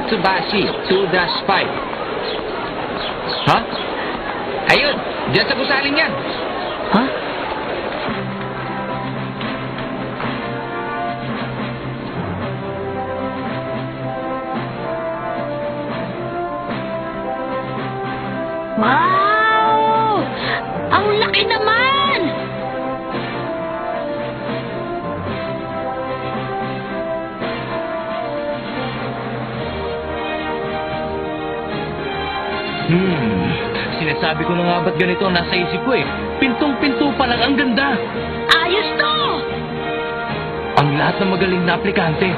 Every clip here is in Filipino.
Matsubashi 2-5. Ha? Ayun! Diyan sa gusaling yan! Ha? Wow! Ang laki naman! Sinasabi ko na nga ba't ganito ang nasa isip ko eh. Pintong-pinto pa lang, ang ganda. Ayos to! Ang lahat ng magaling na aplikante.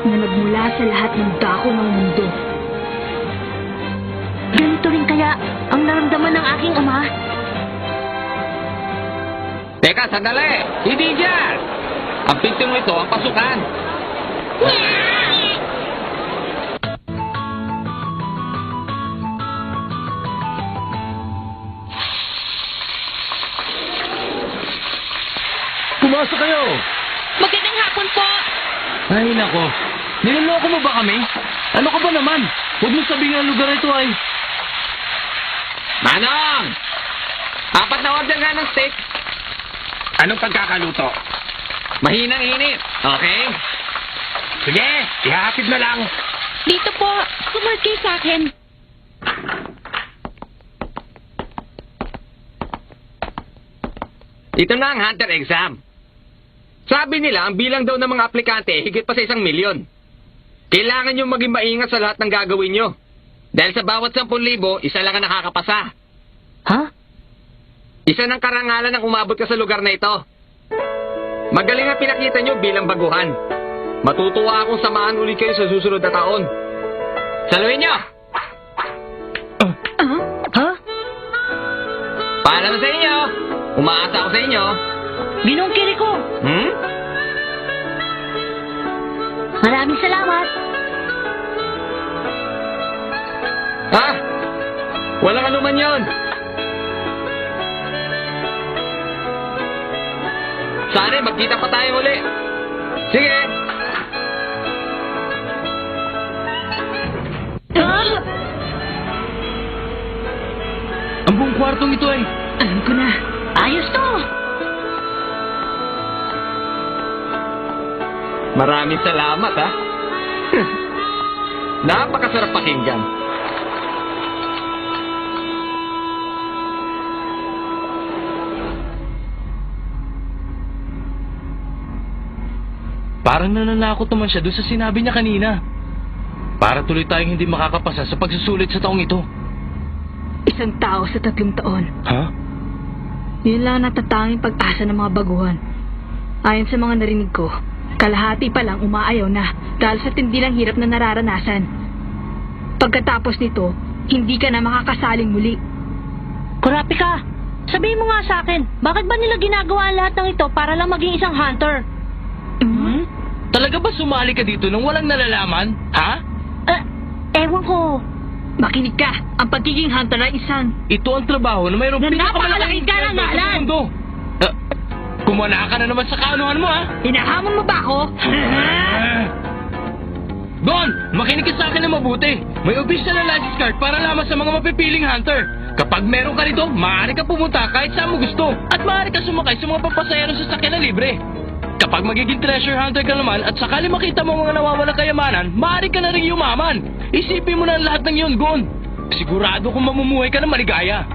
Na nagmula sa lahat ng dako ng mundo. Ganito rin kaya ang naramdaman ng aking ama. Teka, sandali! Hindi dyan! Ang pintong ito ang pasukan. Pumasok kayo! Magandang hapon po! Ay, nako. Niloloko mo ba kami? Ano ka ba naman? Huwag mo sabihin ang lugar ito ay... Manong! 4 na order nga ng steak. Anong pagkakaluto? Mahinang init, okay? Sige, ihahatid na lang. Dito po, sumart kayo sa akin. Ito na ang hunter exam. Sabi nila, ang bilang daw ng mga aplikante higit pa sa 1 milyon. Kailangan nyo maging maingat sa lahat ng gagawin nyo. Dahil sa bawat 10,000, isa lang ang nakakapasa. Ha? Isa ng karangalan ang umabot ka sa lugar na ito. Magaling ang pinakita nyo bilang baguhan. Matutuwa akong samahan ulit kayo sa susunod na taon. Saluhin nyo! Ha? Paalam sa inyo! Umaasa ako sa inyo. Binungkiri ko. Maraming salamat. Ha? Walang anuman yon. Sana magkita pa tayo uli. Sige. Ang buong kwartong ito ay... Alam ko na. Ayos to. Maraming salamat, ha? Napakasarap pakinggan. Parang nananakot naman siya doon sa sinabi niya kanina. Para tuloy tayong hindi makakapasa sa pagsusulit sa taong ito. Isang tao sa 3 taon. Ha? Yun lang ang natatanging pag-asa ng mga baguhan. Ayon sa mga narinig ko, kalahati pa lang umaayaw na dahil sa tindi ng hirap na nararanasan. Pagkatapos nito, hindi ka na makakasaling muli. Kurapika, sabihin mo nga sa akin, bakit ba nila ginagawa ang lahat ng ito para lang maging isang hunter? Talaga ba sumali ka dito nang walang nalalaman? Ha? Ewan ko. Makinig ka, ang pagiging hunter ay isang... Ito ang trabaho na mayroong Na pinakamalaking napakalaking karangalan! sa mundo. Kumana ka na naman sa kaanuhan mo, ha? Hinahamon mo ba ako? Gon, makinig ka sa akin na mabuti. May official na license card para lamang sa mga mapipiling hunter. Kapag meron ka nito, maaari ka pumunta kahit saan mo gusto. At maaari ka sumakay sa mga papasayero sa sakyan na libre. Kapag magiging treasure hunter ka naman at sakali makita mo mga nawawalang kayamanan, maaari ka na rin yumaman. Isipin mo na ang lahat ng yun, Gon. Sigurado kung mamumuhay ka na maligaya.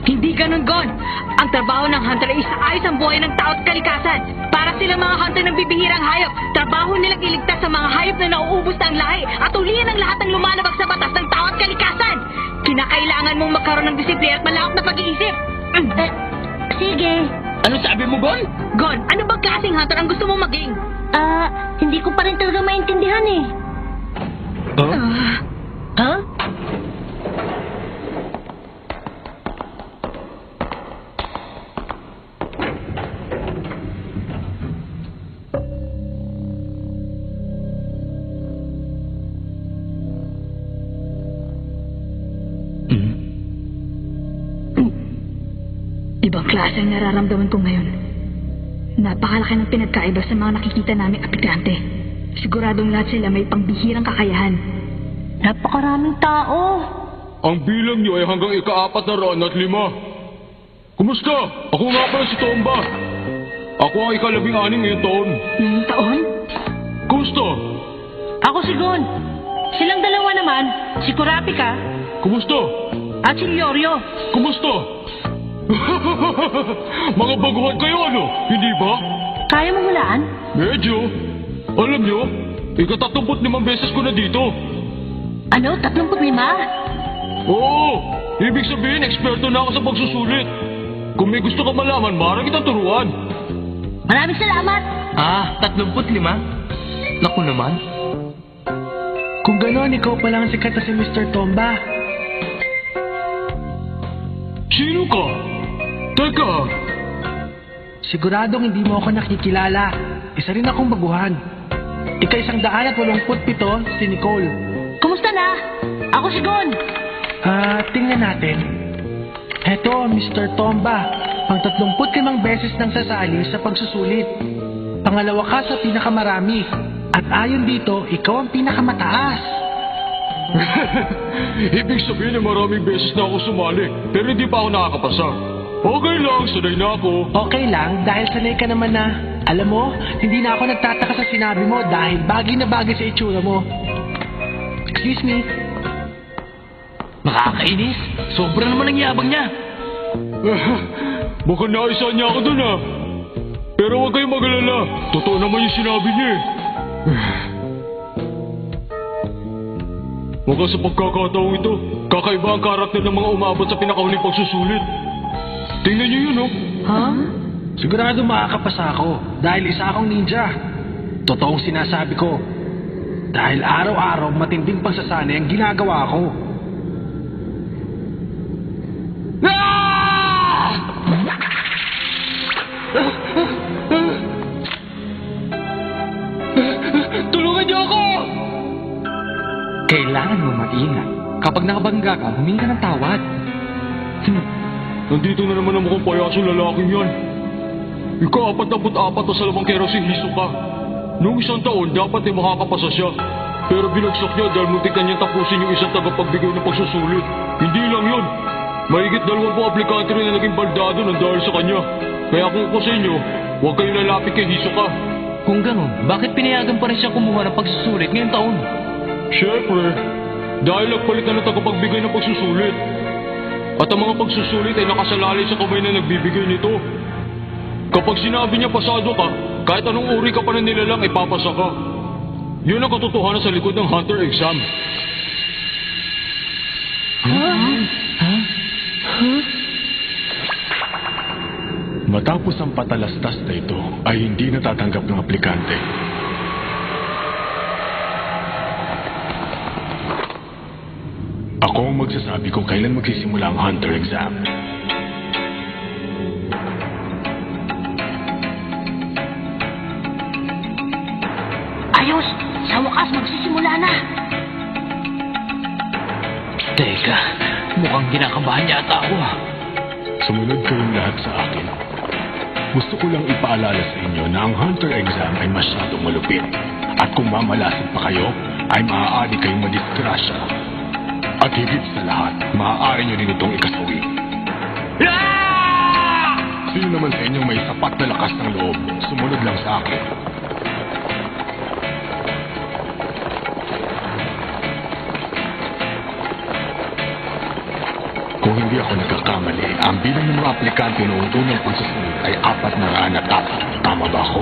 Hindi ganun, Gon. Ang trabaho ng hunter ay isaayos ang buhay ng tao at kalikasan. Para silang mga hunter ng bibihirang hayop, trabaho nilang iligtas sa mga hayop na nauubos na ang lahi at ulihin ang lahat ng lumalabag sa batas ng tao at kalikasan. Kinakailangan mong magkaroon ng disiplina at malawak na pag-iisip. Sige. Ano sabi mo, Gon? Gon, ano bang klaseng hunter ang gusto mong maging? Hindi ko pa rin talaga maintindihan eh. Ha? Ibang klase ang nararamdaman ko ngayon. Napakalaki ng pinagkaiba sa mga nakikita naming aplikante. Siguradong lahat sila may pangbihirang kakayahan. Napakaraming tao. Ang bilang niyo ay hanggang ika-405. Kumusta? Ako nga pala si Tomba. Ako ang ika-16 ngayong taon. Taon? Kumusta? Ako si Gon. Silang dalawa naman, si Kurapika Kumusta? at si Yoryo. Kumusta? Mga baguhan kayo ano? Hindi ba? Kaya mo hulaan? Medyo. Alam niyo, ika-35 beses ko na dito. Ano? 35? Oo! Ibig sabihin, eksperto na ako sa pagsusulit. Kung may gusto ka malaman, marang kita turuan. Maraming salamat. 35? Naku naman. Kung gano'n, ikaw pa lang sikat na si Mr. Tomba. Sino ka? Teka, Siguradong hindi mo ako nakikilala. Isa rin akong baguhan. Ika-187, si Nicole. Kumusta na? Ako si Gon. Tingnan natin. Heto, Mr. Tomba. Pang 35 beses nang sasali sa pagsusulit. Pangalawa ka sa pinakamarami. At ayon dito, ikaw ang pinakamataas. ibig sabihin na maraming beses na ako sumali, pero hindi pa ako nakakapasa. Okay lang, sanay na ako. Okay lang, dahil sanay ka naman na. Alam mo, hindi na ako nagtataka sa sinabi mo dahil bagay na bagay sa itsura mo. Excuse me. Nakakainis. Sobra naman ang yabang niya. Baka naisa niya ako dun ah. Pero huwag kayong mag-alala. Totoo naman yung sinabi niya eh. Baka sa pagkakataong ito, kakaiba ang karakter ng mga umabot sa pinakahuling pagsusulit. Tingnan niyo yun oh. Ha? Sigurado makakapasa ako dahil isa akong ninja. Totoong sinasabi ko. Dahil araw-araw matinding pagsasanay ang ginagawa ko. Tulungan niyo ako! Kailangan mo mag-ingat. Kapag nakabangga ka, humingi ka ng tawad. Nandito na naman ang mukhang payasong lalaking yan. Ika-44 na sa lamang kero si Hisoka. Noong isang taon, dapat ay makakapasa siya. Pero binagsak niya dahil muntik na niyang tapusin yung isang tagapagbigay ng pagsusulit. Hindi lang yun. Mahigit 20 aplikante rin na naging baldado ng dahil sa kanya. Kaya kung ako sa inyo, huwag kayong lalapit kay Hisoka. Kung ganun, bakit pinayagan pa rin siya kumuha ng pagsusulit ngayong taon? Siyempre, dahil nagpalit na ng tagapagbigay ng pagsusulit. At ang mga pagsusulit ay nakasalalay sa kamay na nagbibigay nito. Kapag sinabi niya pasado ka, kahit anong uri ka pa na nilalang, ipapasa ka. Yun ang katotohanan sa likod ng Hunter exam. Matapos ang patalastas na ito ay hindi natatanggap ng aplikante. Ako ang magsasabi kung kailan magsisimula ang Hunter exam. Ayos! Sa wakas, magsisimula na! Teka, mukhang kinakabahan yata ako. Sumunod kayong lahat sa akin. Gusto ko lang ipaalala sa inyo na ang Hunter exam ay masyadong malupit. At kung mamalasin pa kayo, ay maaari kayong madisgrasya. At higit sa lahat, maaari nyo rin itong ikasawi. Sino naman sa inyong may sapat na lakas ng loob, sumunod lang sa akin. Kung hindi ako nagkakamali, ang bilang ng mga aplikante noong unang pagsusunod ay 404. Tama ba ako?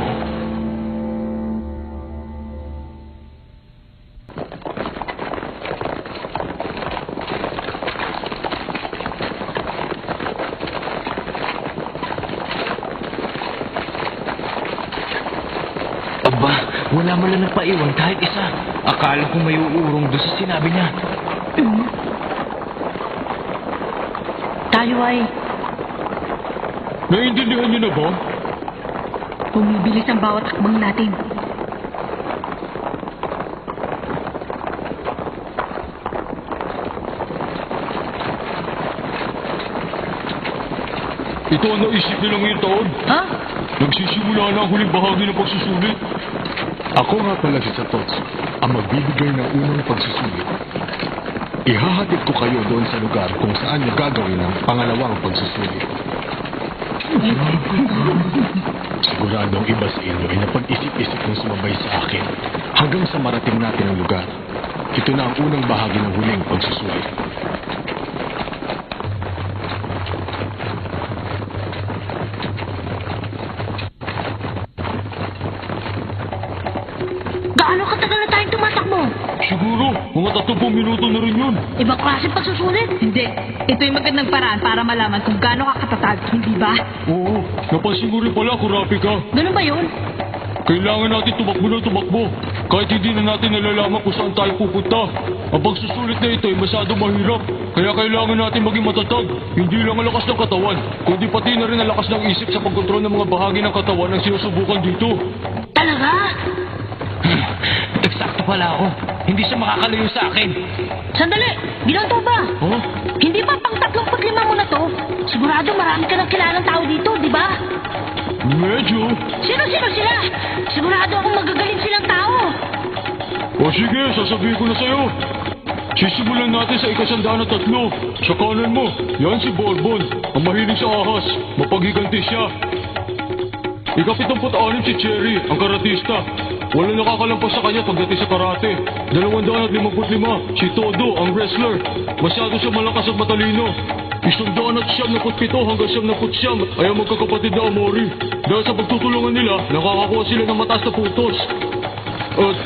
Aba, wala man lang nagpaiwan kahit isa. Akala ko may uurong doon sa sinabi niya. Tayo ay Naiintindihan niyo na ba? Bumibilis ang bawat hakbang natin. Ito ang naisip nila ngayong taon. Ha? Nagsisimula na ang huling bahagi ng pagsusulit. Ako nga pala si Satotsu, ang magbibigay ng unang pagsusulit. Ihahatid ko kayo doon sa lugar kung saan niyo gagawin ang pangalawang pagsusulit. Siguradong iba sa inyo ay napag-isip-isip ng sumabay sa akin hanggang sa marating natin ang lugar. Ito na ang unang bahagi ng huling pagsusulit. Gaano katagal na tayong tumatakbo? Siguro, mga 30 minuto na rin yun. Ibang klase pagsusulit? Hindi. Ito yung magandang paraan para malaman kung gaano ka katatag, hindi ba? Oo, napansin mo rin pala, Kurapika. Ganun ba yun? Kailangan natin tumakbo na tumakbo. Kahit hindi na natin nalalaman kung saan tayo pupunta. Ang pagsusulit na ito ay masyado mahirap. Kaya kailangan natin maging matatag. Hindi lang ang lakas ng katawan, kundi pati na rin ang lakas ng isip sa pagkontrol ng mga bahagi ng katawan ang sinusubukan dito. Talaga? Eksakto pala ako. Hindi siya makakalayo sa akin. Sandali! Ginanto ba? Huh? Hindi ba pang 35 mo na to? Sigurado marami ka ng kilalang tao dito, di ba? Medyo. Sino sila? Sigurado akong magagaling silang tao. O sige, sasabihin ko na sa'yo. Sisimulan natin sa 103. Sa kanan mo, yan si Bourbon. Ang mahilig sa ahas. Mapaghiganti siya. 76 si Cherry, ang karatista. Walang nakakalampas sa kanya pagdating sa karate. 255 si Todo, ang wrestler. Masyado siya malakas at matalino. 197 hanggang 79 ay ang magkakapatid na Amori. Dahil sa pagtutulungan nila, nakakakuha sila ng mataas na putos. At,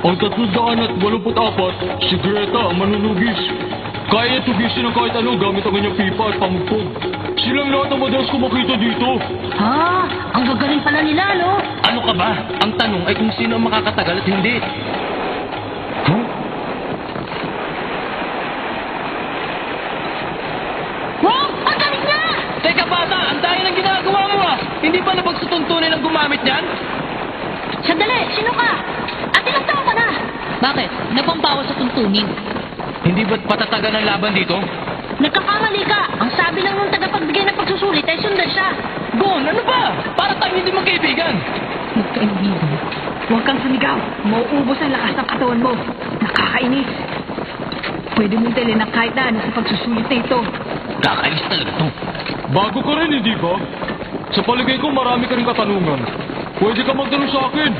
ang 384, si Greta, ang manunugis. Kaya niya tugisin ng kahit ano gamit ang kanyang pipa at pamugpog. Silang lahat ang madalas ko makita dito. Ha? Ang gagaling pala nila, no? Ano ka ba? Ang tanong ay kung sino ang makakatagal at hindi. Huh? Wow! Ang galing na! Teka bata, ang dahil ng ginagawa mo ah! Hindi ba napagsutuntunin ang gumamit niyan? Sandali! Sino ka? At ilang taon ka na? Bakit? Napambawas sa tuntunin. Hindi ba't patatagan ang laban dito? Nagkakamali ka! Ang sabi lang nung tagapagbigay ng pagsusulit ay sundan siya. Gon, ano ba? Para tayo hindi magkaibigan. Magkaibigan. Huwag kang sumigaw. Mauubos ang lakas ng katawan mo. Nakakainis. Pwede mong dalhin ng kahit na ano sa pagsusulit na ito. Kakainis talaga to. Bago ka rin, hindi ba? Sa paligay ko, marami ka rin katanungan. Pwede ka magtanong sa akin.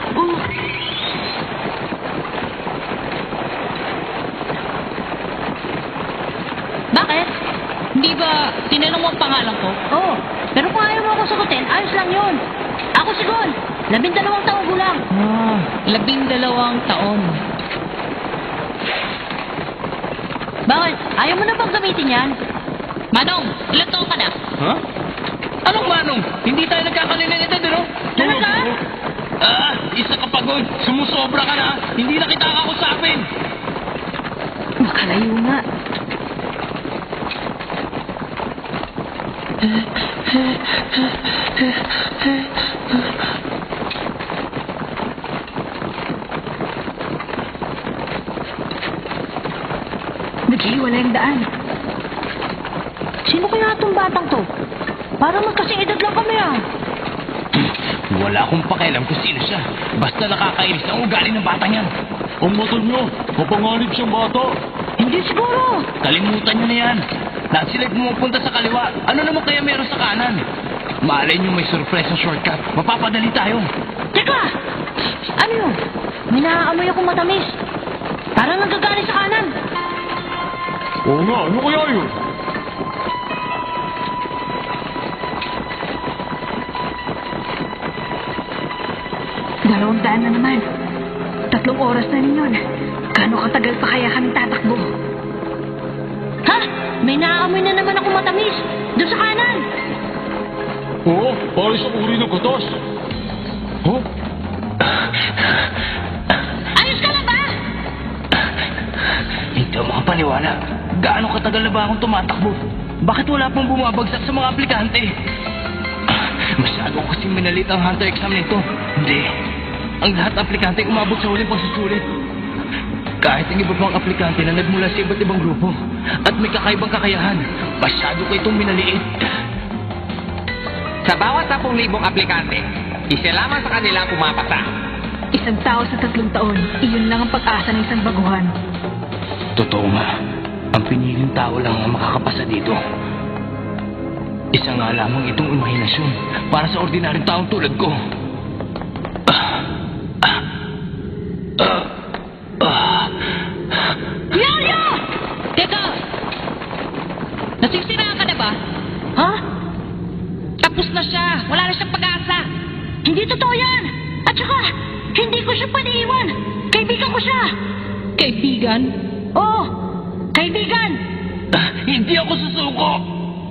Bakit? Hindi ba tinanong mo ang pangalan ko? Oo. Pero kung ayaw mo akong sagutin, ayos lang yun. Ako si Gon. 12 taong gulang. 12 taon. Bakit? Ayaw mo na bang gamitin yan? Manong, ilan taon ka na? Ha? Anong manong? Hindi tayo nagkakanin ng edad, ano? Talaga? Isa ka pagod. Sumusobra ka na. Hindi na kita kakusapin. Makalayo nga. Naghihiwalay ang daan. Sino kaya itong batang to? Parang magkasing edad lang kami ah. Wala akong pakialam kung sino siya. Basta nakakainis ang ugali ng batang yan. Ang mata niya, mapanganib siyang bata. Hindi siguro. Kalimutan nyo na yan. Lahat sila'y pumupunta sa kaliwa. Ano naman kaya meron sa kanan? Malay nyo may surprise na shortcut. Mapapadali tayo. Teka! Ano yun? May naaamoy akong matamis. Parang nanggagaling sa kanan. Oo nga, ano kaya yun? Dalawang daan na naman. 3 oras na rin yun. Gano'ng katagal pa kaya kami tatakbo? Ha? May naaamoy na naman akong matamis. Doon sa kanan. Oo, para sa uri ng katas. Huh? Ayos ka na ba? Hindi ako makapaniwala. Gaano katagal na ba akong tumatakbo? Bakit wala pang bumabagsak sa mga aplikante? Masyado ko kasing minalit ang hunter exam nito. Hindi. Ang lahat ng aplikante umabot sa huling pagsusulit. Kahit ang iba pang aplikante na nagmula sa iba't ibang grupo at may kakaibang kakayahan, masyado ko itong minaliit. Sa bawat 10,000 aplikante, Isa lamang sa kanila ang pumapasa. Isang tao sa 3 taon, iyon lang ang pag-asa ng isang baguhan. Totoo nga. Ang piniling tao lang ang makakapasa dito. Isa nga lamang itong imahinasyon para sa ordinaryong taong tulad ko. Leonyo! Teka! Nasisiraan ka na ba? Ha? Tapos na siya. Wala na siyang pag-asa. Hindi totoo yan! At saka, hindi ko siya paniiwan! Kaibigan ko siya! Kaibigan? Oo! Kaibigan! Hindi ako susuko!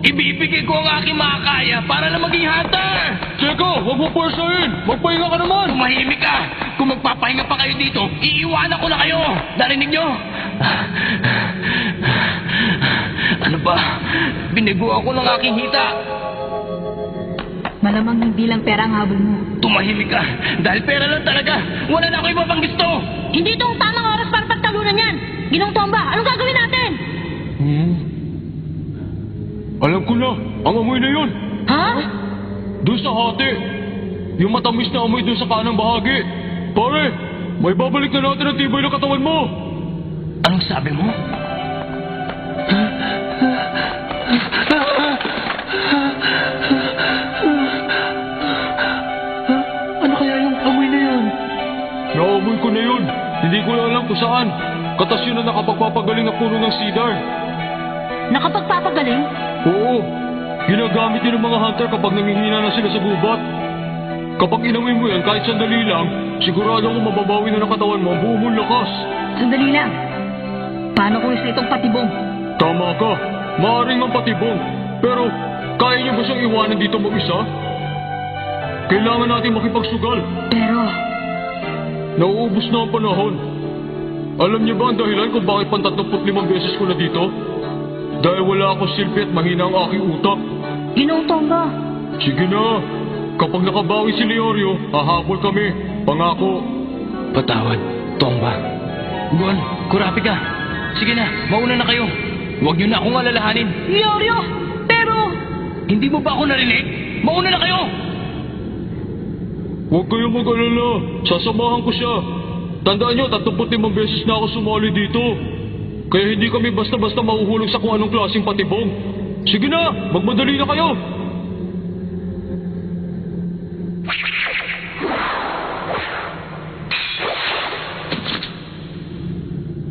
Ibibigay ko ang aking makakaya para lang maging hunter! Teka, huwag mo pwersahin! Magpahinga ka naman! Tumahimik ka! Kung magpapahinga pa kayo dito, iiwanan ko na kayo! Narinig nyo? Ano ba? Binigo ako ng aking hita! Malamang hindi lang pera ang habol mo. Tumahimik ka! Dahil pera lang talaga! Wala na ako iba pang gusto! Hindi itong tamang oras para pagtalunan yan! Ginong Tomba, anong gagawin natin? Alam ko na, ang amoy na yun! Ha? Doon sa hati! Yung matamis na amoy doon sa kanang bahagi! Pare, may babalik na natin ang tibay ng katawan mo! Anong sabi mo? Ano kaya yung amoy na yun? Naamoy ko na yun! Hindi ko na alam kung saan! Katas yun na nakapagpapagaling na puno ng cedar! Nakapagpapagaling? Oo! Ginagamit yun ng mga hunter kapag nangihina na sila sa gubat. Kapag inamoy mo yan kahit sandali lang, sigurado akong mababawi na ng katawan mo ang buo mong lakas. Sandali lang. Paano kung isa itong patibong? Tama ka, maaaring mang patibong. Pero, kaya niyo ba siyang iwanan dito mag-isa? Kailangan natin makipagsugal. Pero, Nauubos na ang panahon. Alam niyo ba ang dahilan kung bakit pang 35 beses ko na dito? Dahil wala akong silbi at mahina ang aking utak. Ginong Tomba, Sige na, kapag nakabawi si Leorio, hahabol kami. Pangako. Patawad, Tomba. Gon, kurapi ka. Sige na, mauna na kayo. Huwag niyo na akong alalahanin. Leorio! Pero, Hindi mo ba ako narinig? Mauna na kayo! Huwag kayong mag-alala. Sasamahan ko siya. Tandaan niyo, 35 beses na ako sumali dito. Kaya hindi kami basta-basta mahuhulog sa kung anong klaseng patibong. Sige na, magmadali na kayo.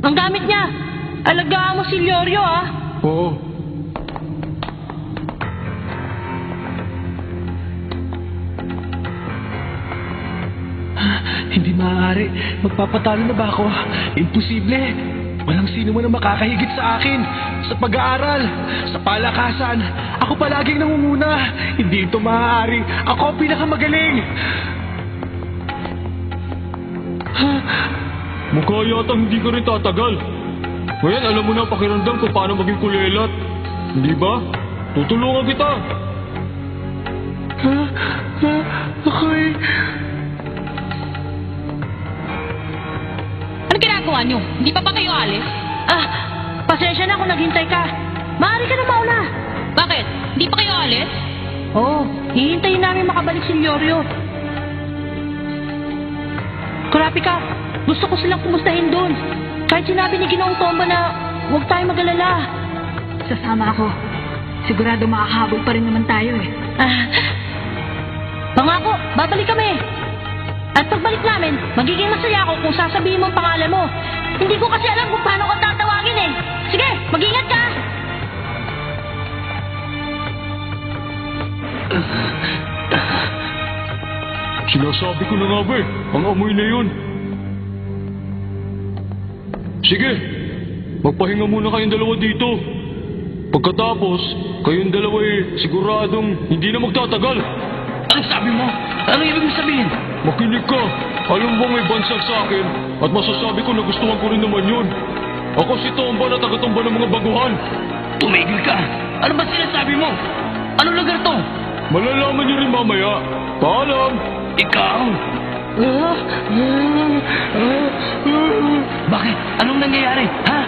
ang gamit niya! Alagaan mo si Leorio, ah! Oo. Hindi maaari. Magpapatalo na ba ako? Imposible. Walang sino man ang makakahigit sa akin. Sa pag-aaral, sa palakasan. Ako palaging nangunguna. Hindi ito maaari. Ako ang pinakamagaling. Mukha yata hindi ka rin tatagal. Ngayon, alam mo na ang pakiramdam kung paano maging kulelat. Hindi ba? Tutulungan kita. Ako'y... ano ginagawa niyo? Hindi pa ba kayo alis? Ah, pasensya na kung naghintay ka. Maaari ka na mauna. Bakit? Hindi pa kayo alis? Oo, hihintayin namin makabalik si Leorio. Kurapi ka, gusto ko silang kumustahin doon. Kahit sinabi ni Ginoong Tomba na huwag tayo mag-alala. Sasama ako. Sigurado makakahabol pa rin naman tayo eh. Pangako, babalik kami. At pagbalik namin, magiging masaya ako kung sasabihin mo ang pangalan mo. Hindi ko kasi alam kung paano ko tatawagin eh. Sige, mag-ingat ka! Sinasabi ko na nga ba ang amoy na yun. Sige, magpahinga muna kayong dalawa dito. Pagkatapos, kayong dalawa siguradong hindi na magtatagal. Anong sabi mo? Anong ibig mo sabihin? Makinig ka. Alam mo may bansag sa akin at masasabi ko na gustuhan ko rin naman yun. Ako si Tomba na taga-Tomba ng mga baguhan. Tumigil ka! Ano ba sinasabi mo? Anong lugar to? Malalaman niyo rin mamaya. Paalam! Ikaw? Bakit? Anong nangyayari? Ha?